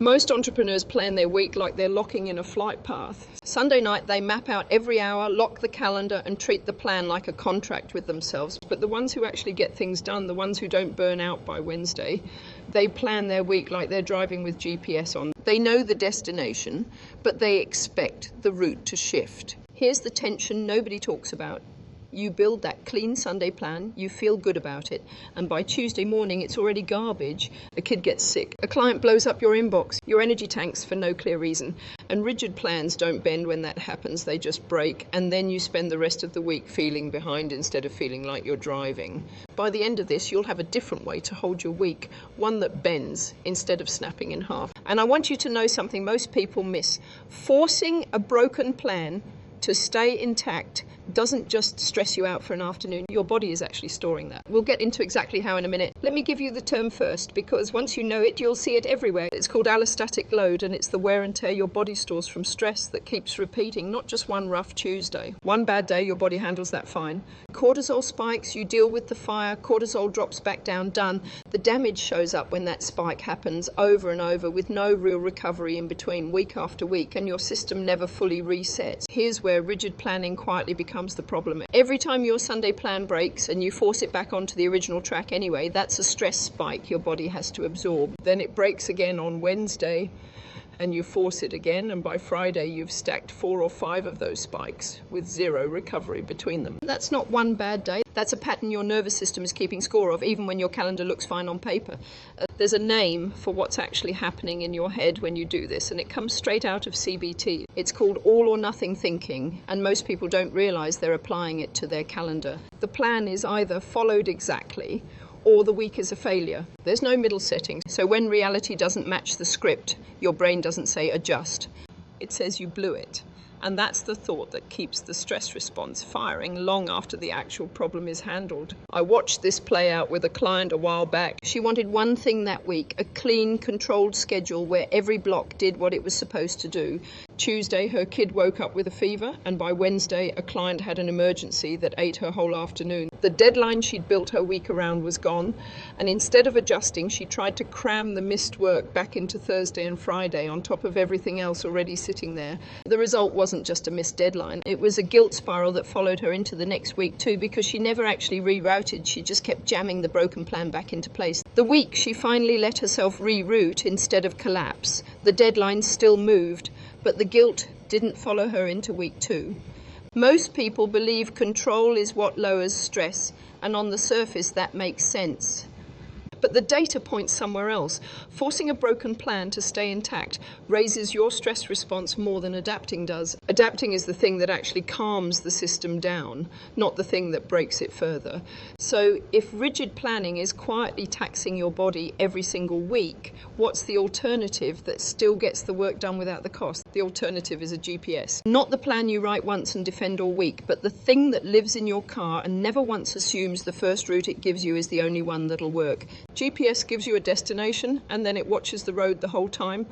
Most entrepreneurs plan their week like they're locking in a flight path. Sunday night, they map out every hour, lock the calendar, and treat the plan like a contract with themselves. But the ones who actually get things done, the ones who don't burn out by Wednesday, they plan their week like they're driving with GPS on. They know the destination, but they expect the route to shift. Here's the tension nobody talks about. You build that clean Sunday plan, you feel good about it, and by Tuesday morning it's already garbage. A kid gets sick, a client blows up your inbox, your energy tanks for no clear reason. And rigid plans don't bend when that happens, they just break, and then you spend the rest of the week feeling behind instead of feeling like you're driving. By the end of this, you'll have a different way to hold your week, one that bends instead of snapping in half. And I want you to know something most people miss. Forcing a broken plan to stay intact doesn't just stress you out for an afternoon. Your body is actually storing that. We'll get into exactly how in a minute. Let me give you the term first, because once you know it, you'll see it everywhere. It's called allostatic load, and it's the wear and tear your body stores from stress that keeps repeating, not just one rough Tuesday. One bad day, your body handles that fine. Cortisol spikes, you deal with the fire, cortisol drops back down, done. The damage shows up when that spike happens over and over with no real recovery in between, week after week, and your system never fully resets. Here's where rigid planning quietly becomes the problem. Every time your Sunday plan breaks and you force it back onto the original track anyway, that's a stress spike your body has to absorb. Then it breaks again on Wednesday and you force it again, and by Friday you've stacked 4 or 5 of those spikes with zero recovery between them. That's not one bad day. That's a pattern your nervous system is keeping score of, even when your calendar looks fine on paper. There's a name for what's actually happening in your head when you do this, and it comes straight out of CBT. It's called all or nothing thinking, and most people don't realize they're applying it to their calendar. The plan is either followed exactly, or the week is a failure. There's no middle setting. So when reality doesn't match the script, your brain doesn't say adjust. It says you blew it. And that's the thought that keeps the stress response firing long after the actual problem is handled. I watched this play out with a client a while back. She wanted one thing that week, a clean, controlled schedule where every block did what it was supposed to do. Tuesday, her kid woke up with a fever, and by Wednesday, a client had an emergency that ate her whole afternoon. The deadline she'd built her week around was gone, and instead of adjusting, she tried to cram the missed work back into Thursday and Friday on top of everything else already sitting there. The result wasn't just a missed deadline. It was a guilt spiral that followed her into the next week too, because she never actually rerouted. She just kept jamming the broken plan back into place. The week she finally let herself reroute instead of collapse. The deadline still moved, but the guilt didn't follow her into week 2. Most people believe control is what lowers stress, and on the surface that makes sense. But the data points somewhere else. Forcing a broken plan to stay intact raises your stress response more than adapting does. Adapting is the thing that actually calms the system down, not the thing that breaks it further. So if rigid planning is quietly taxing your body every single week, what's the alternative that still gets the work done without the cost? The alternative is a GPS. Not the plan you write once and defend all week, but the thing that lives in your car and never once assumes the first route it gives you is the only one that'll work. GPS gives you a destination, and then it watches the road the whole time,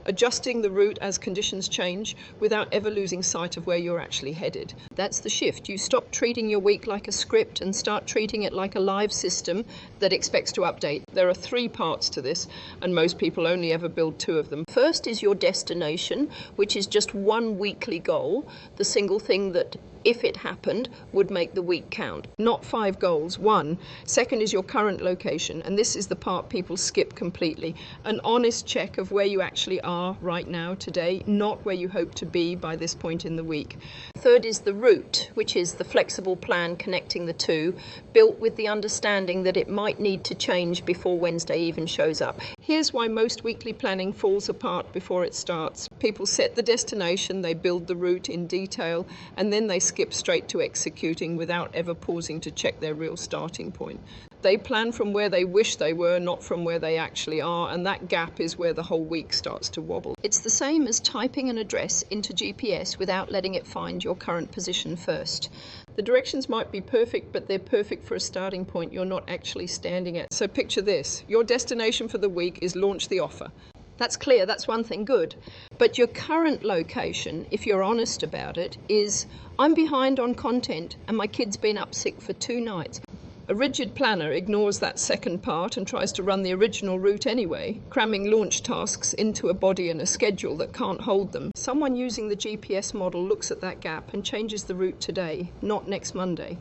adjusting the route as conditions change without ever losing sight of where you're actually headed. That's the shift. You stop treating your week like a script and start treating it like a live system that expects to update. There are 3 parts to this, and most people only ever build 2 of them. First is your destination, which is just one weekly goal, the single thing that, if it happened, would make the week count. Not 5 goals, 1. Second is your current location, and this is the part people skip completely. An honest check of where you actually are right now today, not where you hope to be by this point in the week. Third is the route, which is the flexible plan connecting the 2, built with the understanding that it might need to change before Wednesday even shows up. Here's why most weekly planning falls apart before it starts. People set the destination, they build the route in detail, and then they skip straight to executing without ever pausing to check their real starting point. They plan from where they wish they were, not from where they actually are, and that gap is where the whole week starts to wobble. It's the same as typing an address into GPS without letting it find your current position first. The directions might be perfect, but they're perfect for a starting point you're not actually standing at. So picture this. Your destination for the week is launch the offer. That's clear, that's one thing, good. But your current location, if you're honest about it, is I'm behind on content and my kid's been up sick for 2 nights. A rigid planner ignores that second part and tries to run the original route anyway, cramming launch tasks into a body and a schedule that can't hold them. Someone using the GPS model looks at that gap and changes the route today, not next Monday.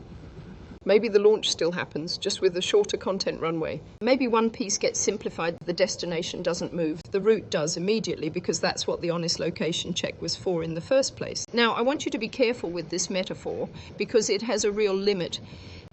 Maybe the launch still happens, just with a shorter content runway. Maybe one piece gets simplified, the destination doesn't move. The route does immediately, because that's what the honest location check was for in the first place. Now, I want you to be careful with this metaphor, because it has a real limit.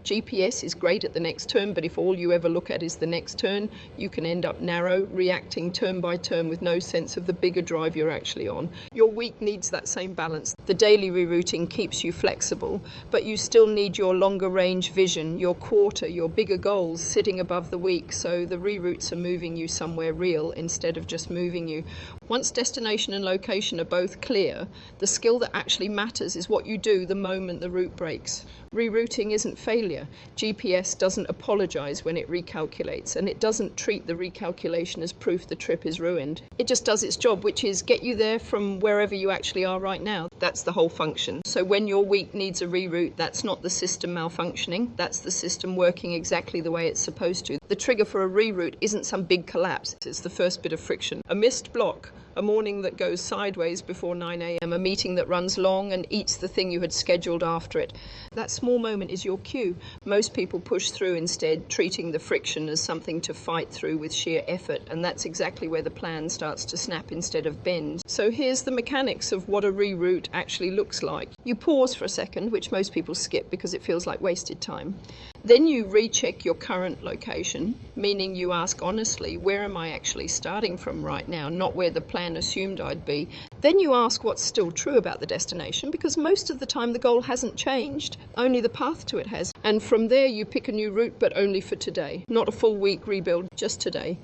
GPS is great at the next turn, but if all you ever look at is the next turn, you can end up narrow, reacting turn by turn with no sense of the bigger drive you're actually on. Your week needs that same balance. The daily rerouting keeps you flexible, but you still need your longer range vision, your quarter, your bigger goals sitting above the week, so the reroutes are moving you somewhere real instead of just moving you. Once destination and location are both clear, the skill that actually matters is what you do the moment the route breaks. Rerouting isn't failure. GPS doesn't apologize when it recalculates, and it doesn't treat the recalculation as proof the trip is ruined. It just does its job, which is get you there from wherever you actually are right now. That's the whole function. So when your week needs a reroute, that's not the system malfunctioning, that's the system working exactly the way it's supposed to. The trigger for a reroute isn't some big collapse, it's the first bit of friction. A missed block, a morning that goes sideways before 9 a.m, a meeting that runs long and eats the thing you had scheduled after it. That small moment is your cue. Most people push through instead, treating the friction as something to fight through with sheer effort, and that's exactly where the plan starts to snap instead of bend. So here's the mechanics of what a reroute actually looks like. You pause for a second, which most people skip because it feels like wasted time. Then you recheck your current location, meaning you ask honestly, where am I actually starting from right now, not where the plan assumed I'd be. Then you ask what's still true about the destination, because most of the time the goal hasn't changed, only the path to it has. And from there you pick a new route, but only for today, not a full week rebuild, just today.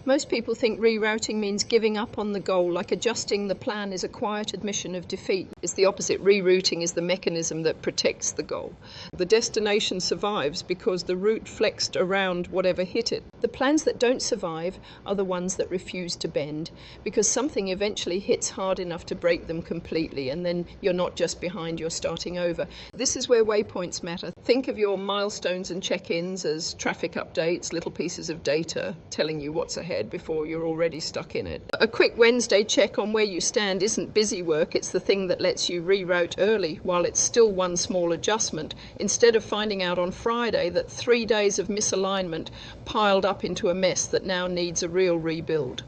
Most people think rerouting means giving up on the goal, like adjusting the plan is a quiet admission of defeat. It's the opposite. Rerouting is the mechanism that protects the goal. The destination survives because the route flexed around whatever hit it. The plans that don't survive are the ones that refuse to bend, because something eventually hits hard enough to break them completely, and then you're not just behind, you're starting over. This is where waypoints matter. Think of your milestones and check-ins as traffic updates, little pieces of data telling you what's ahead before you're already stuck in it. A quick Wednesday check on where you stand isn't busy work, it's the thing that lets you reroute early while it's still one small adjustment, instead of finding out on Friday that 3 days of misalignment piled up into a mess that now needs a real rebuild.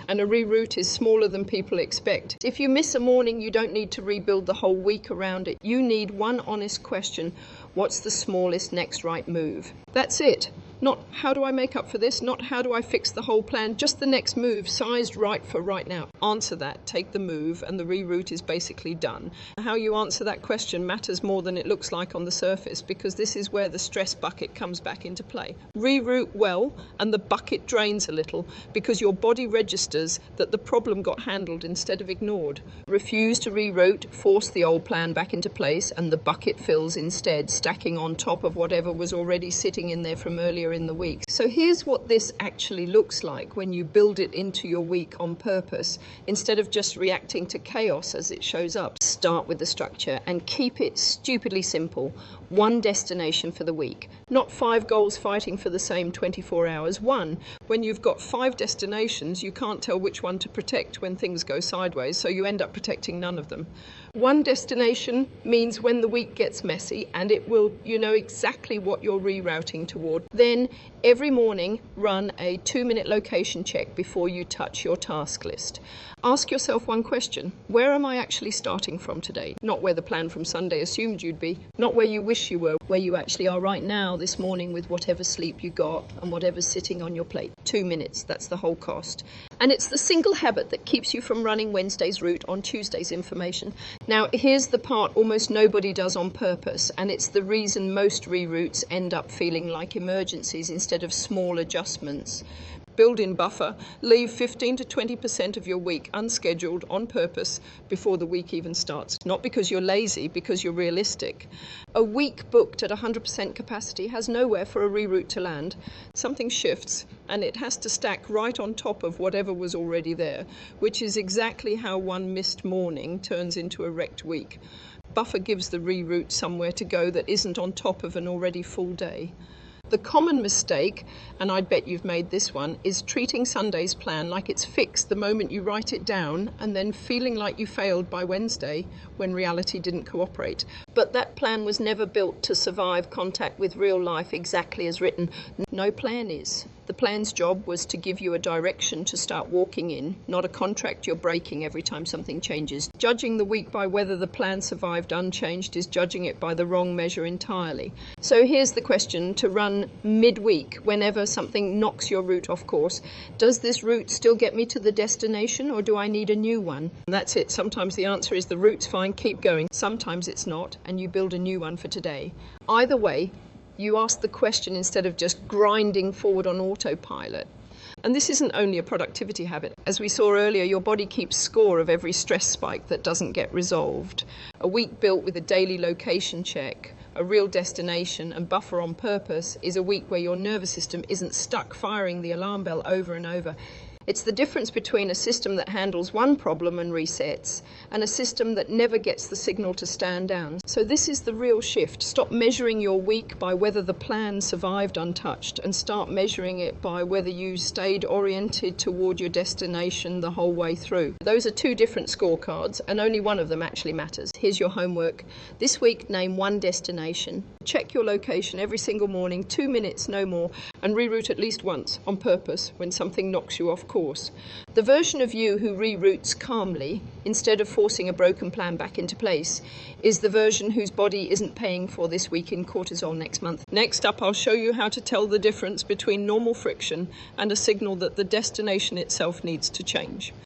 And a reroute is smaller than people expect. If you miss a morning, you don't need to rebuild the whole week around it. You need one honest question: what's the smallest next right move? That's it. Not how do I make up for this, not how do I fix the whole plan, just the next move, sized right for right now. Answer that, take the move, and the reroute is basically done. How you answer that question matters more than it looks like on the surface, because this is where the stress bucket comes back into play. Reroute well, and the bucket drains a little, because your body registers that the problem got handled instead of ignored. Refuse to reroute, force the old plan back into place, and the bucket fills instead, stacking on top of whatever was already sitting in there from earlier in the week. So here's what this actually looks like when you build it into your week on purpose, instead of just reacting to chaos as it shows up. Start with the structure and keep it stupidly simple. One destination for the week, not 5 goals fighting for the same 24 hours. One. When you've got 5 destinations, you can't tell which one to protect when things go sideways, so you end up protecting none of them. One destination means when the week gets messy, and it will, you know exactly what you're rerouting toward. Then every morning run a 2-minute location check before you touch your task list. Ask yourself one question: where am I actually starting from today? Not where the plan from Sunday assumed you'd be, not where you wish you were, where you actually are right now this morning with whatever sleep you got and whatever's sitting on your plate. 2 minutes, that's the whole cost. And it's the single habit that keeps you from running Wednesday's route on Tuesday's information. Now, here's the part almost nobody does on purpose, and it's the reason most reroutes end up feeling like emergencies instead of small adjustments. Build-in buffer. Leave 15 to 20% of your week unscheduled on purpose before the week even starts. Not because you're lazy, because you're realistic. A week booked at 100% capacity has nowhere for a reroute to land. Something shifts, and it has to stack right on top of whatever was already there, which is exactly how one missed morning turns into a wrecked week. Buffer gives the reroute somewhere to go that isn't on top of an already full day. The common mistake, and I'd bet you've made this one, is treating Sunday's plan like it's fixed the moment you write it down and then feeling like you failed by Wednesday when reality didn't cooperate. But that plan was never built to survive contact with real life exactly as written. No plan is. The plan's job was to give you a direction to start walking in, not a contract you're breaking every time something changes. Judging the week by whether the plan survived unchanged is judging it by the wrong measure entirely. So here's the question to run midweek whenever something knocks your route off course. Does this route still get me to the destination, or do I need a new one? And that's it. Sometimes the answer is the route's fine, keep going. Sometimes it's not, and you build a new one for today. Either way, you ask the question instead of just grinding forward on autopilot. And this isn't only a productivity habit. As we saw earlier, your body keeps score of every stress spike that doesn't get resolved. A week built with a daily location check, a real destination, and buffer on purpose is a week where your nervous system isn't stuck firing the alarm bell over and over. It's the difference between a system that handles one problem and resets and a system that never gets the signal to stand down. So this is the real shift. Stop measuring your week by whether the plan survived untouched and start measuring it by whether you stayed oriented toward your destination the whole way through. Those are two different scorecards and only one of them actually matters. Here's your homework. This week, name one destination. Check your location every single morning, 2 minutes, no more, and reroute at least once on purpose when something knocks you off course. The version of you who reroutes calmly instead of forcing a broken plan back into place is the version whose body isn't paying for this week in cortisol next month. Next up, I'll show you how to tell the difference between normal friction and a signal that the destination itself needs to change.